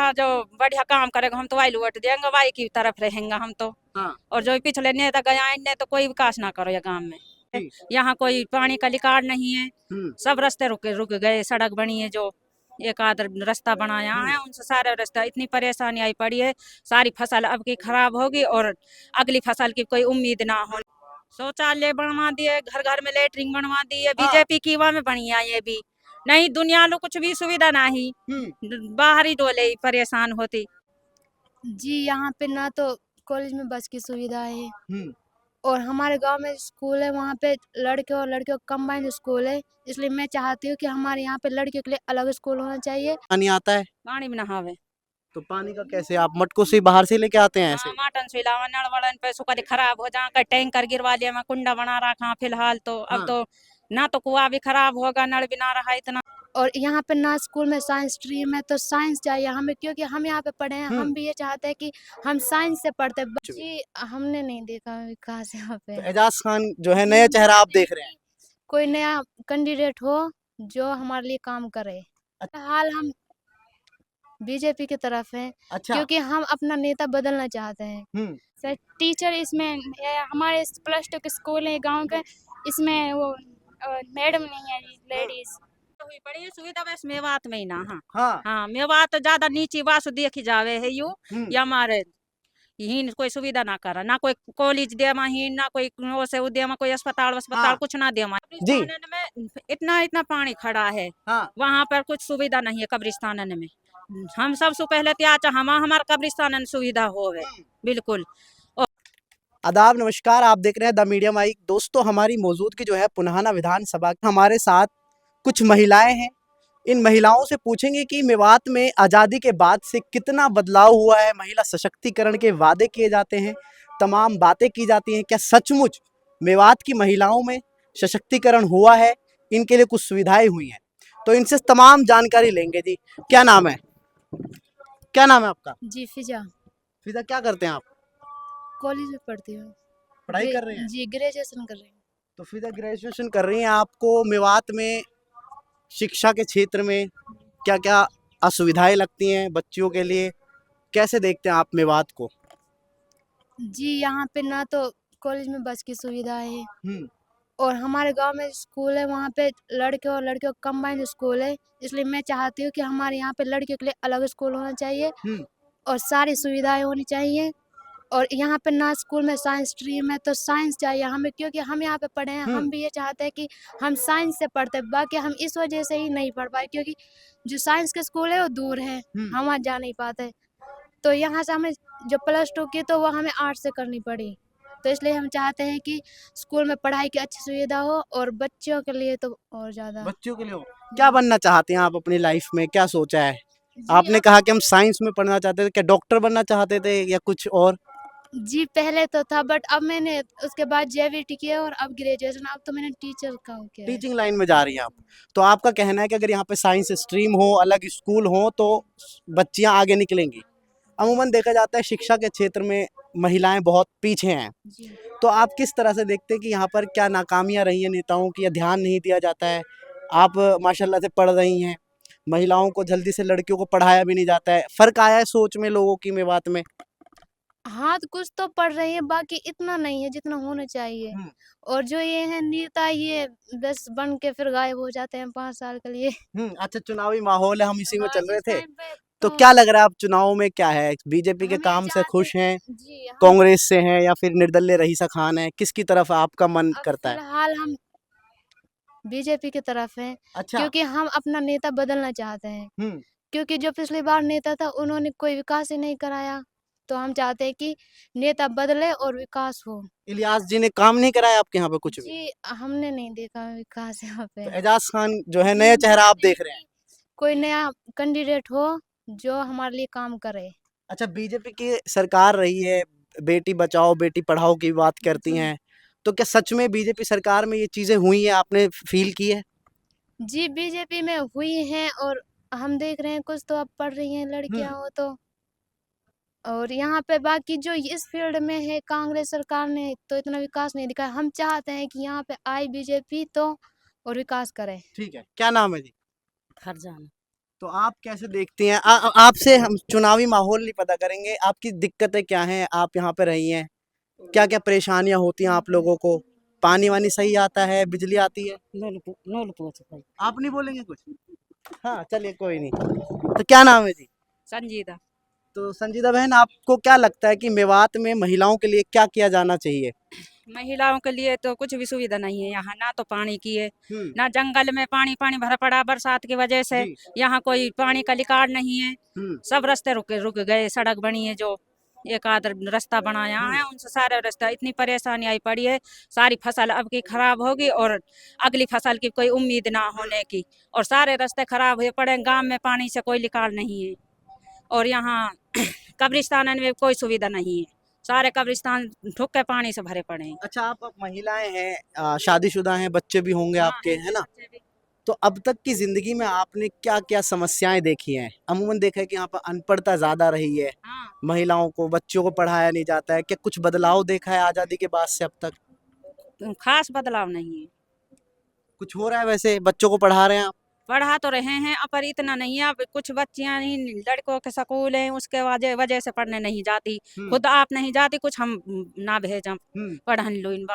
नेता जो बढ़िया काम करेगा हम तो वाई वोट देंगे, वाई की तरफ रहेंगे हम तो। हाँ। और जो पिछले नेता गया इनने तो कोई विकास ना करो ये गांव में। जी। यहाँ कोई पानी का लिकार नहीं है, सब रास्ते रुक गए। सड़क बनी है जो एक आध रास्ता बनाया है, उनसे सारे रास्ता इतनी परेशानी आई पड़ी है। सारी फसल अब की खराब होगी और अगली फसल की कोई उम्मीद ना हो। शौचालय बनवा दिए, घर घर में लेटरिन बनवा दी है बीजेपी की, वहाँ में बढ़िया ये भी नहीं। दुनिया लो कुछ भी सुविधा नहीं, बाहरी डोले ही परेशान होती। जी यहाँ पे ना तो कॉलेज में बस की सुविधा है और हमारे गांव में स्कूल है, वहाँ पे लड़के और लड़कियों का कंबाइंड स्कूल है। इसलिए मैं चाहती हूँ कि हमारे यहाँ पे लड़कियों के लिए अलग स्कूल होना चाहिए। पानी आता है? पानी में नहावे तो पानी का कैसे, आप मटकों से बाहर से लेके आते हैं ऐसे? माटन सुलावा नल वड़न पे सुकर खराब हो जाकर टैंकर गिरवा लिया, मैं कुंडा बना रखा फिलहाल तो। अब तो ना तो कुआं भी खराब होगा, नल भी ना रहा इतना। और यहाँ पे ना स्कूल में साइंस स्ट्रीम है, तो साइंस चाहिए हमें, क्योंकि हम यहाँ पे पढ़े हैं। हम भी ये चाहते हैं कि हम साइंस से पढ़ते। जी हमने नहीं देखा विकास यहाँ पे। तो एजाज खान जो है नया चेहरा आप देख रहे हैं? कोई नया कैंडिडेट हो जो हमारे लिए काम करे। फिलहाल हम बीजेपी की तरफ हैं। अच्छा। क्योंकि हम अपना नेता बदलना चाहते हैं। सर टीचर इसमें हमारे +2 के स्कूल है गांव के, इसमें वो मैडम नहीं है लेडीज। हुई पड़ी है सुविधा बस मेवात में ही ना। हाँ। हाँ मेवात ज्यादा नीची बासु देखी जावे है यू, या हमारे यही कोई सुविधा ना करा, ना कोई कॉलेज देमा ही, ना कोई से उद्यमा, कोई अस्पताल कुछ ना देमा। जी। कब्रिस्तान में इतना पानी खड़ा है, वहाँ पर कुछ सुविधा नहीं है कब्रिस्तान में। हम सबसे पहले त्याचा हमारा कब्रिस्तान सुविधा होवे बिल्कुल। आदाब नमस्कार, आप देख रहे हैं द मीडिया माइक। दोस्तों हमारी मौजूदगी जो है पुनाहाना विधानसभा, हमारे साथ कुछ महिलाएं हैं। इन महिलाओं से पूछेंगे कि मेवात में आज़ादी के बाद से कितना बदलाव हुआ है, महिला सशक्तिकरण के वादे किए जाते हैं, तमाम बातें की जाती हैं, क्या सचमुच मेवात की महिलाओं में सशक्तिकरण हुआ है, इनके लिए कुछ सुविधाएं हुई हैं। तो इनसे तमाम जानकारी लेंगे। जी क्या नाम है? क्या नाम है आपका? जी फिजा। फिजा क्या करते हैं आप? कॉलेज में पढ़ती हूँ। पढ़ाई कर रहे हैं? जी ग्रेजुएशन कर रही हूँ। तो फिजा ग्रेजुएशन कर रही हैं। आपको मेवात में शिक्षा के क्षेत्र में क्या क्या असुविधाएं लगती हैं बच्चियों के लिए, कैसे देखते हैं आप मेवात को? जी यहाँ पे ना तो कॉलेज में बस की सुविधा है और हमारे गांव में स्कूल है, वहाँ पे लड़के और लड़कियों का कंबाइंड स्कूल है। इसलिए मैं चाहती हूँ कि हमारे यहाँ पे लड़कियों के लिए अलग स्कूल होना चाहिए और सारी सुविधाएं होनी चाहिए। और यहाँ पे ना स्कूल में साइंस स्ट्रीम है, तो साइंस चाहिए हमें, क्योंकि हम यहाँ पे पढ़े हैं। हम भी ये चाहते हैं कि हम साइंस से पढ़ते, बाकी हम इस वजह से ही नहीं पढ़ पाए क्योंकि जो साइंस के स्कूल है वो दूर है, हम वहाँ जा नहीं पाते। तो यहाँ से हमें जो +2 की तो वो हमें आर्ट्स से करनी पड़ी। तो इसलिए हम चाहते हैं कि स्कूल में पढ़ाई की अच्छी सुविधा हो और बच्चों के लिए तो और ज़्यादा। बच्चों के लिए हो। क्या बनना चाहते हैं आप अपनी लाइफ में, क्या सोचा है? आपने कहा कि हम साइंस में पढ़ना चाहते थे, क्या डॉक्टर बनना चाहते थे या कुछ और? जी पहले तो था, बट अब मैंने उसके बाद JVT किया और अब ग्रेजुएशन, अब तो मैंने टीचर का किया है। टीचिंग लाइन में जा रही हैं आप। तो आपका कहना है कि अगर यहाँ पे साइंस स्ट्रीम हो, अलग स्कूल हो, तो बच्चियाँ आगे निकलेंगी। अमूमन देखा जाता है शिक्षा के क्षेत्र में महिलाएं बहुत पीछे हैं। तो आप किस तरह से देखते हैं कि यहाँ पर क्या नाकामियाँ रही हैं नेताओं की, या ध्यान नहीं दिया जाता है? आप माशाल्लाह से पढ़ रही हैं, महिलाओं को जल्दी से लड़कियों को पढ़ाया भी नहीं जाता है, फर्क आया है सोच में लोगों की मेवात में? हाँ तो कुछ तो पढ़ रही है, बाकी इतना नहीं है जितना होना चाहिए। और जो ये है नेता, ये बस बन के फिर गायब हो जाते हैं 5 साल के लिए। अच्छा, चुनावी माहौल है, हम इसी में हाँ, चल रहे इस थे। टाइम पे तो क्या लग रहा है आप चुनाव में क्या है, बीजेपी के हम ये काम से चाहते खुश हैं, जी हम कांग्रेस से हैं, या फिर निर्दलीय रईसा खान है, किसकी तरफ आपका मन अब करता है? फिलहाल हम बीजेपी की तरफ हैं। अच्छा। क्योंकि हम अपना नेता बदलना चाहते हैं। क्योंकि जो पिछली बार नेता था उन्होंने कोई विकास ही नहीं कराया, तो हम चाहते हैं कि नेता बदले और विकास हो। इलियास जी ने काम नहीं कराया आपके यहाँ पे कुछ भी? जी हमने नहीं देखा विकास यहाँ तो पे। एजाज खान जो है नया हम चेहरा आप चाहते हैं देख रहे हैं? कि कोई नया कैंडिडेट हो जो हमारे लिए काम करे। अच्छा, बीजेपी की सरकार रही है, बेटी बचाओ बेटी पढ़ाओ की बात करती हैं, तो क्या सच में बीजेपी सरकार में ये चीजें हुई हैं, आपने फील की है? जी बीजेपी में हुई हैं और हम देख रहे हैं कुछ तो अब पढ़ रही हैं लड़कियां हो तो। और यहाँ पे बाकी जो इस फील्ड में है, कांग्रेस सरकार ने तो इतना विकास नहीं दिखाया। हम चाहते हैं कि यहाँ पे आए बीजेपी तो और विकास करे। ठीक है, क्या नाम है जी? फरजाना। तो आप कैसे देखती हैं? आपसे हम चुनावी माहौल नहीं पता करेंगे, आपकी दिक्कतें क्या हैं? आप यहाँ पे रही हैं, क्या क्या परेशानियां होती हैं आप लोगों को? पानी वानी सही आता है, बिजली आती है? आप नहीं बोलेंगे कुछ? हाँ चलिए कोई नहीं। तो क्या नाम है जी? संजीदा। तो संजीदा बहन, आपको क्या लगता है कि मेवात में महिलाओं के लिए क्या किया जाना चाहिए? महिलाओं के लिए तो कुछ भी सुविधा नहीं है यहाँ, ना तो पानी की है, हम्म। ना जंगल में पानी पानी भरा पड़ा बरसात की वजह से। जी। यहाँ कोई पानी का रिकॉर्ड नहीं है, हम्म। सब रास्ते रुक रुक गए। सड़क बनी है, जो एक आध रास्ता बनाया है, उनसे सारे रास्ता इतनी परेशानी आई पड़ी है। सारी फसल अब की खराब होगी और अगली फसल की कोई उम्मीद ना होने की, और सारे रास्ते खराब हुए पड़े। गांव में पानी से कोई रिकॉर्ड नहीं है, और यहाँ कब्रिस्तान में कोई सुविधा नहीं है, सारे कब्रिस्तान ठुक के पानी से भरे पड़े हैं। अच्छा, आप महिलाएं हैं, शादीशुदा हैं, बच्चे भी होंगे आपके, है ना? तो अब तक की जिंदगी में आपने क्या क्या समस्याएं देखी हैं? अमूमन देखा है कि यहाँ पर अनपढ़ता ज्यादा रही है, हाँ, महिलाओं को, बच्चों को पढ़ाया नहीं जाता है। क्या कुछ बदलाव देखा है आजादी के बाद से अब तक? तो खास बदलाव नहीं है। कुछ हो रहा है वैसे? बच्चों को पढ़ा रहे हैं आप? पढ़ा तो रहे हैं, पर इतना नहीं है। अब कुछ बच्चियां ही, लड़कों के स्कूल हैं, उसके वजह वजह से पढ़ने नहीं जाती। खुद आप नहीं जाती, कुछ हम ना भेजम हम्म। पढ़न लो इन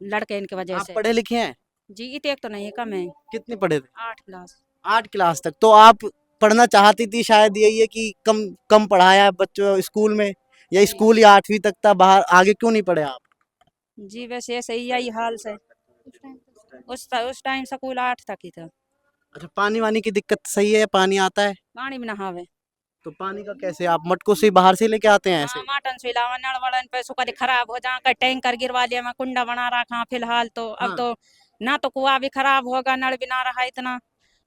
लड़के इनके वजह आप से। पढ़े लिखे हैं? जी, इतने तो नहीं, कम है। कितने पढ़े थे? 8 क्लास। 8 क्लास तक? तो आप पढ़ना चाहती थी शायद, यही है कि कम कम पढ़ाया है बच्चों स्कूल में, या स्कूल या 8वीं तक था, बाहर आगे क्यों नहीं पढ़े आप? जी, वैसे ऐसे ही यही हाल से। उस टाइम स्कूल 8 तक ही था। अच्छा, पानी वानी की दिक्कत सही है? पानी आता है? पानी में नहावे। तो पानी का कैसे, आप मटकों से बाहर से लेके आते हैं ऐसे? हाँ, माटन सुलावा नल वड़न पे सुकर खराब हो जाकर टैंकर गिरवा लिया। मैं कुंडा बना रखा फिलहाल तो। अब हाँ। तो ना तो कुआं भी खराब होगा, नल भी ना रहा इतना।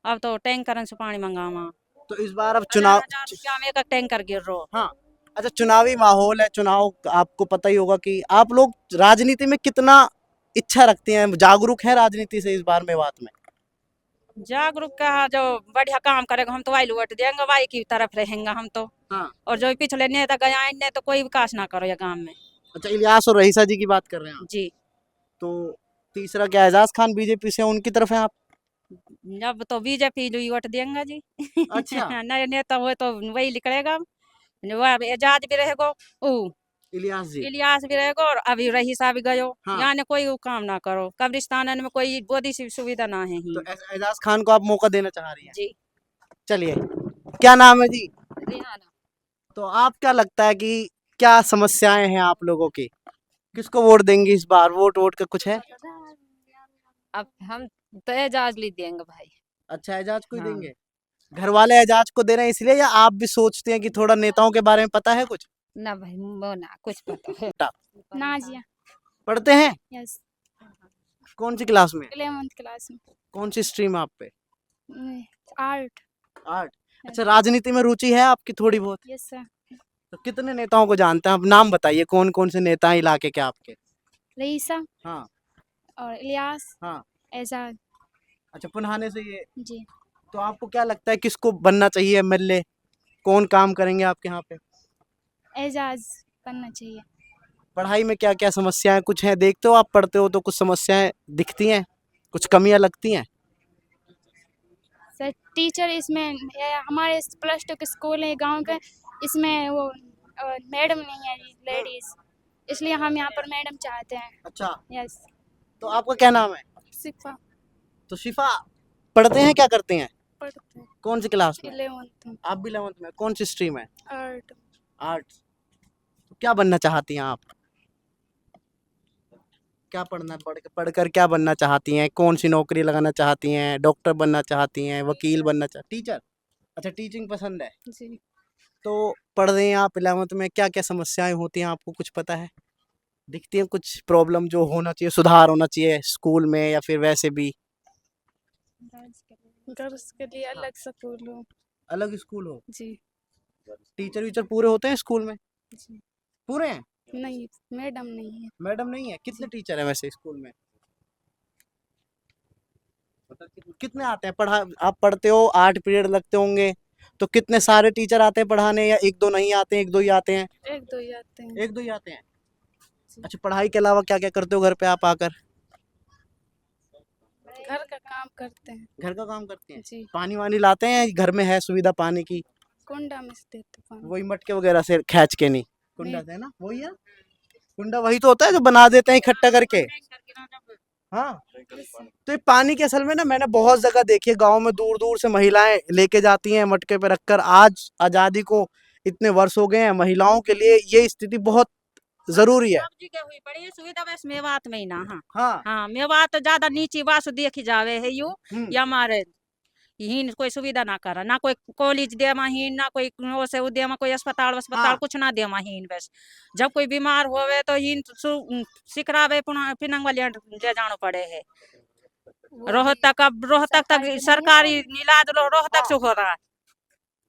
अब तो टैंकर से पानी मंगावा। तो इस बार अब 1000 रुपया में एक टैंकर गिर रो। हाँ। अच्छा, चुनावी माहौल है, चुनाव आपको पता ही होगा कि आप लोग राजनीति में कितना इच्छा रखते हैं, जागरूक है राजनीति से इस बार मेवात में? जागरूक का जो बढ़िया काम करेगा हम तो वाई वोट देंगे, वाई की तरफ रहेंगे हम तो। हाँ। और जो पिछले नेता गया इनने तो कोई विकास ना करो ये गांव में। अच्छा, इलियास और रईसा जी की बात कर रहे हैं आप? जी। तो तीसरा क्या, एजाज खान बीजेपी से, उनकी तरफ है आप? जब तो बीजेपी जो वोट देंगे जी। अच्छा। नए नेता हुए तो वही निकलेगा। वो एजाज भी रहेगा, ऊ इलियास जी। इलियास भी रहेगा, और अभी रहीसा भी गयो। हाँ। यानी कोई वो काम ना करो, कब्रिस्तान में कोई बोधी सी सुविधा ना है ही। तो एजाज खान को आप मौका देना चाह रही हैं? जी। चलिए, क्या नाम है जी? रिहाना। तो आप क्या लगता है कि क्या समस्याएं हैं आप लोगों की? किसको वोट देंगे इस बार? वोट वोट का कुछ है? अब हम तो एजाज ली देंगे भाई। अच्छा, एजाज को ही हाँ। देंगे? घर वाले एजाज को दे रहे हैं इसलिए, या आप भी सोचते हैं कि थोड़ा नेताओं के बारे में पता है कुछ? ना भाई, वो ना कुछ पता है। नाजिया। पढ़ते हैं? यस। कौन सी क्लास में? 11th क्लास में। कौन सी स्ट्रीम आप पे? आर्ट। आर्ट। अच्छा, राजनीति में रुचि है आपकी थोड़ी बहुत? Yes sir. तो कितने नेताओं को जानते हैं आप? नाम बताइए, कौन कौन से नेता हैं इलाके के आपके? रईसा हाँ। और इलियास। हाँ। एजाज। अच्छा, पुनहाने से ये। जी। तो आपको क्या लगता है किसको बनना चाहिए एमएलए? कौन काम करेंगे आपके यहाँ पे? एजाज बनना चाहिए। पढ़ाई में क्या क्या समस्याएं कुछ हैं? देखते हो, आप पढ़ते हो तो कुछ समस्याएं दिखती हैं, कुछ कमियां लगती हैं? सर टीचर इसमें हमारे +2 के स्कूल है गांव के, इसमें वो मैडम नहीं है लेडीज, इसलिए हम यहाँ पर मैडम चाहते हैं। अच्छा, यस। तो आपका क्या नाम है? शिफा। तो शिफा, पढ़ते हैं, क्या करते हैं? पढ़ते हैं कौन सी क्लास में? 11th आप भी 11th में? कौन सी स्ट्रीम है? आर्ट। आर्ट्स। तो क्या बनना चाहती हैं आप? क्या पढ़ना, पढ़कर क्या बनना चाहती हैं? कौन सी नौकरी लगाना चाहती हैं? डॉक्टर बनना चाहती हैं, वकील बनना टीचर? अच्छा, टीचिंग पसंद है। जी। तो पढ़ रहे हैं आप 11th में, क्या क्या समस्याएं होती हैं आपको कुछ पता है? दिखती हैं कुछ प्रॉब्लम जो होना चाहिए, सुधार होना चाहिए स्कूल में या फिर वैसे भी? गर्ल्स के लिए अलग स्कूल हो। अलग स्कूल हो? जी। टीचर वीचर पूरे होते हैं स्कूल में? जी। पूरे हैं? नहीं, मैडम नहीं है। मैडम नहीं है? कितने टीचर हैं वैसे स्कूल में? कितने आते हैं पढ़ा? आप पढ़ते हो, 8 पीरियड लगते होंगे, तो कितने सारे टीचर आते हैं पढ़ाने, या एक दो नहीं आते हैं, एक दो ही आते हैं? 1-2 ही आते हैं। एक दो ही आते हैं। अच्छा, पढ़ाई के अलावा क्या क्या करते हो घर पे आप आकर? घर का काम करते हैं घर का काम करते हैं? जी। पानी वानी लाते हैं, घर में है सुविधा पानी की? कुंडा में से देते पानी। वही मटके वगैरह से खींच के नहीं, कुंडा नहीं। से है ना, वही है कुंडा, वही तो होता है जो बना देते हैं इकट्ठा करके। हाँ, तो ये पानी के असल में ना मैंने बहुत जगह देखी है, गांव में दूर दूर से महिलाएं लेके जाती हैं मटके पे रखकर। आज आजादी को इतने वर्ष हो गए हैं, महिलाओं के लिए ये स्थिति बहुत जरूरी है। सब जगह हुई पड़ी है सुविधा, बस मेवात में ही ना। हाँ हाँ। हाँ, मेवात ज्यादा नीची वासु देखी जावे है यू, या हमारे हीन कोई सुविधा ना करा, ना कोई कॉलेज दे हीन, ना कोई से दे कोई अस्पताल अस्पताल हाँ। कुछ ना दे हीन। बस जब कोई बीमार होवे तो हीन सिकरावे पुनः पिनंग वाले ले जानो पड़े है। रोहतक, अब रोहतक तक सरकारी इलाज रोहतक से हो रहा है।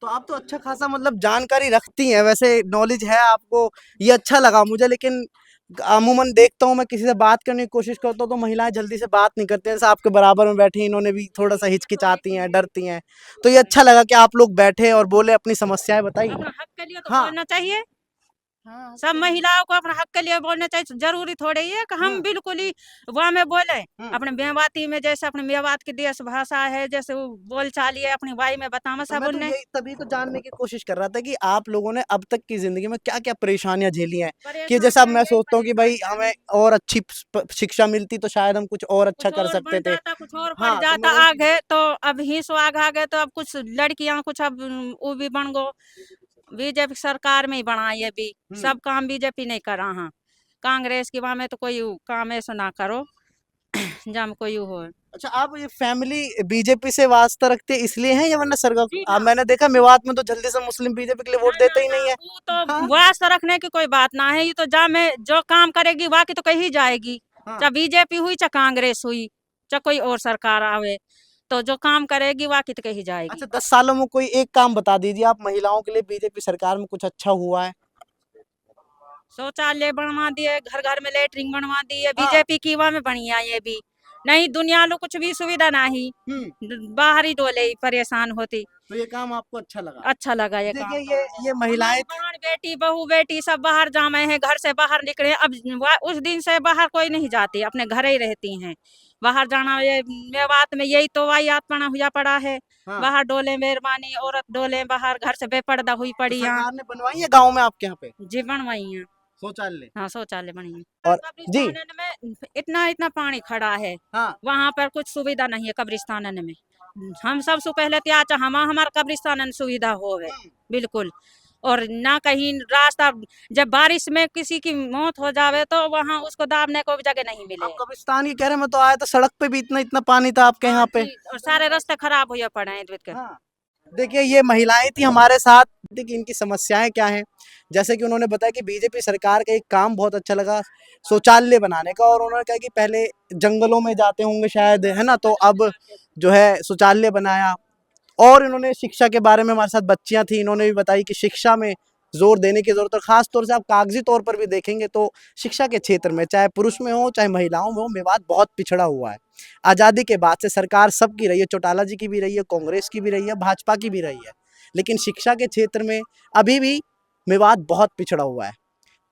तो आप तो अच्छा खासा मतलब जानकारी रखती हैं, वैसे नॉलेज है आपको, ये अच्छा लगा मुझे। लेकिन अमूमन देखता हूँ मैं, किसी से बात करने की कोशिश करता हूँ तो महिलाएं जल्दी से बात नहीं करती हैं। जैसे आपके बराबर में बैठी, इन्होंने भी थोड़ा सा हिचकिचाती हैं, डरती हैं। तो ये अच्छा लगा कि आप लोग बैठे और बोले, अपनी समस्याएं बताई। अपना हक के लिए तो हाँ। बोलना चाहिए। हाँ, सब महिलाओं को अपना हक के लिए बोलना चाहिए। जरूरी थोड़ी है कि हम बिल्कुल ही वहाँ में बोले। अपने मेवाती में, जैसे अपने मेवात की देश भाषा है, जैसे वो बोल चाली है अपनी वाई में बतावा तो सब मैं तो उनने। यही तभी तो जानने की कोशिश कर रहा था कि आप लोगों ने अब तक की जिंदगी में क्या क्या परेशानियां झेली हैं, कि जैसे अब मैं सोचता हूँ कि भाई हमें और अच्छी शिक्षा मिलती तो शायद हम कुछ और अच्छा कुछ कर और सकते बन थे। जाता, कुछ और हाँ, पड़ तो जाता मैं वही आगे, तो अब ही सो आगे आगे तो अब कुछ लड़कियां कुछ अब वो भी बन गो। बीजेपी सरकार में ही बना ये भी सब काम बीजेपी नहीं करा। हाँ, कांग्रेस की वहाँ में तो कोई काम ऐसा ना करो जम कोई हो। अच्छा, आप ये फैमिली बीजेपी से वास्ता रखते हैं इसलिए हैं, या वरना सरकार? जी ना। मैंने देखा मेवात में तो जल्दी से मुस्लिम बीजेपी के लिए वोट देते ही नहीं है। वो तो हाँ। वास्ता रखने की कोई बात ना है। ये तो जा में जो काम करेगी वाकी तो कहीं जाएगी। हाँ। चाहे बीजेपी हुई, चाहे कांग्रेस हुई, चाहे कोई और सरकार आवे, तो जो काम करेगी वाकी तो कहीं जाएगी। अच्छा, 10 सालों में कोई एक काम बता दीजिए आप, महिलाओं के लिए बीजेपी सरकार में कुछ अच्छा हुआ है? शौचालय बनवा दिए, घर घर में लेटरिन बनवा दिए हाँ। बीजेपी की वहाँ में बढ़िया। ये भी नहीं, दुनिया लो कुछ भी सुविधा नहीं, बाहर ही डोले ही परेशान होती। तो ये काम आपको अच्छा लगा? अच्छा लगा ये काम। देखिए, ये महिलाएं, हमारी बहन बेटी बहू बेटी सब बाहर जामे हैं, घर से बाहर निकले। अब उस दिन से बाहर कोई नहीं जाती, अपने घर ही रहती हैं। बाहर जाना ये मेवात में यही तो वाहियात हुआ पड़ा है। हाँ। बाहर डोले मेहरबानी, औरत डोले बाहर, घर से बेपर्दा हुई तो पड़ी यहाँ। सरकार ने बनवाई है गांव में आपके यहाँ पे जी बनवाई है। शौचालय? हाँ, शौचालय बनी है। और जी, कब्रिस्तानन में इतना इतना पानी खड़ा है, हाँ, वहाँ पर कुछ सुविधा नहीं है कब्रिस्तानन में। हम सबसे पहले त्याचा हमारा कब्रिस्तानन सुविधा होवे बिल्कुल। और ना कहीं रास्ता, जब बारिश में किसी की मौत हो जावे तो वहाँ उसको दाबने को भी जगह नहीं मिले। आप कब्रिस्तान की कह रहे हैं, मैं तो आया था सड़क पे भी इतना इतना पानी था आपके यहाँ पे। जी, और सारे रास्ते खराब हुए पड़े हैं इधर के। हाँ। देखिए, ये महिलाएं थी हमारे साथ, कि इनकी समस्याएं क्या हैं। जैसे कि उन्होंने बताया कि बीजेपी सरकार का एक काम बहुत अच्छा लगा, शौचालय बनाने का। और उन्होंने कहा कि पहले जंगलों में जाते होंगे शायद, है ना, तो अब जो है शौचालय बनाया। और इन्होंने शिक्षा के बारे में, हमारे साथ बच्चियां थी, इन्होंने भी बताई कि शिक्षा में जोर देने की जरूरत है। खास तौर से आप कागजी तौर पर भी देखेंगे तो शिक्षा के क्षेत्र में, चाहे पुरुष में हो चाहे महिलाओं में हो, मेवात बहुत पिछड़ा हुआ है। आज़ादी के बाद से सरकार सबकी रही है, चौटाला जी की भी रही है, कांग्रेस की भी रही है, भाजपा की भी रही है, लेकिन शिक्षा के क्षेत्र में अभी भी मेवात बहुत पिछड़ा हुआ है।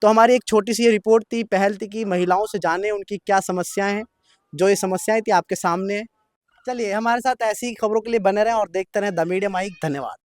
तो हमारी एक छोटी सी ये रिपोर्ट थी, पहल थी कि महिलाओं से जाने उनकी क्या समस्याएं हैं। जो ये समस्याएं थी आपके सामने है। चलिए, हमारे साथ ऐसी खबरों के लिए बने रहें और देखते रहें द मीडिया माइक। धन्यवाद।